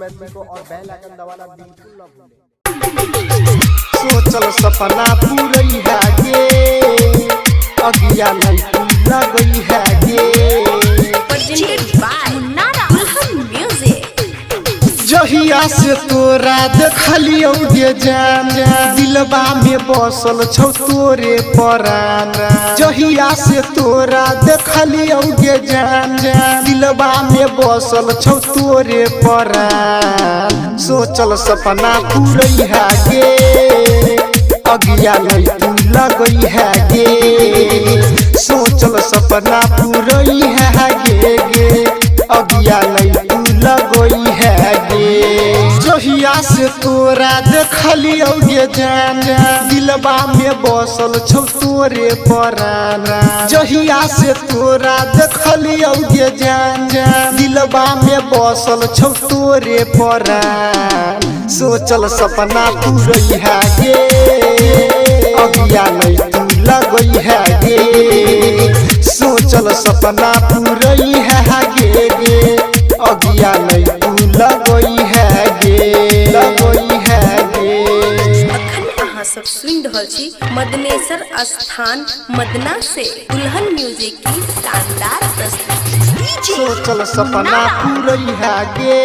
मैत्री को और बेल आइकन दबाना बिल्कुल न भूलें। सोचल सपना पूरई है गे, अगिया नहीं पूरा गई है गे। जहिया से तोरा देखलियो गे जान, दिलबा में बसल छौ तोरे परान। जहिया से तोरा देखलियो गे जान, दिलबा में बसल छौ तोरे परान। सोचल सपना पूरई है गे, अगिया नहीं पूरा गई है गे। सोचल सपना पूरई है गे, अगिया नहीं पूरा गई है गे। जहिया से तोरा देखलियो गे जान, दिलबा में बसल छौ तोरे परान। जहिया से तोरा देखलियो गे जान, दिलबा में बसल छौ तोरे परान। सोचल सपना पूरई है गे, अगिया नहीं पूरा गई है गे। सोचल सपना पूरई है गे, अगिया नहीं पूरा गई है गे, गई है गे। अखन अहाँ सब सुन रहल छी मदनेश्वर स्थान मदना से दुल्हन म्यूजिक की शानदार प्रस्तुति। सोचल सपना पूरई है गे,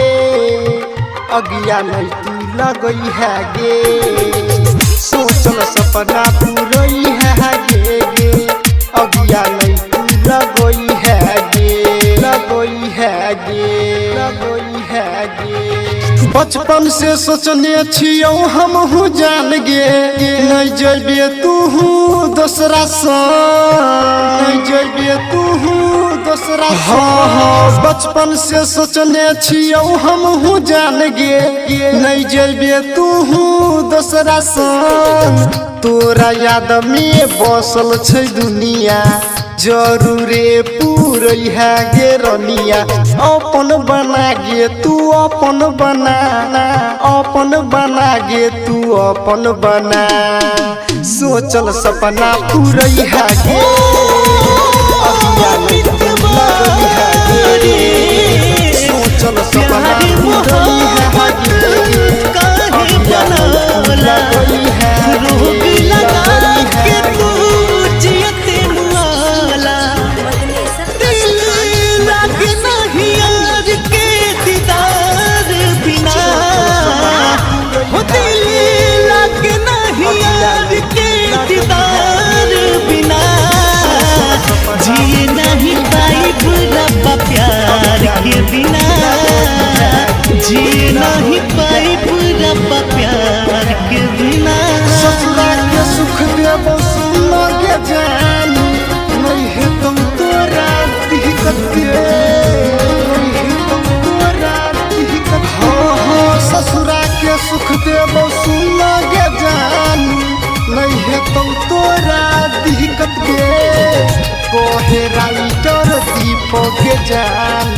अगिया नहीं पूरा गई है गे। सोचल सपना पूरई है गे, अगिया नहीं पूरा गई है गे, गई है गे, गई है गे। बचपन से सोचने छियो हम हूँ जान गे, नहीं जेबे तू दोसरा संग, नहीं जेबे तू दोसरा संग। बचपन से सोचने छियो हम हूँ जान गे, नहीं जेबे तू दोसरा संग। तोरा याद में बसल छै दुनिया, जरूरे पूरई है गे रनिया। अपन बना गे तू अपन बनाना, अपन बना गे तू अपन बना। सोचल सपना पूरई है गे, अगिया नहीं पूरा गई है गे। सोचल सपना पूरई है गे, अगिया नहीं पूरा गई है गे। जी नहीं पाई रब्बा प्यार के बिना, जी नहीं पाई रब्बा प्यार के बिना। ससुरा के सुख देबो सुनो गे जान, नहीं है तुम तोरा दिक्कत के, नहीं है तुम तोरा दिक्कत। हाँ ससुरा के सुख देबो सुनो गे जान, नहीं है तुम तोरा दिक्कत के। कोहे राइटर दीपक के जान।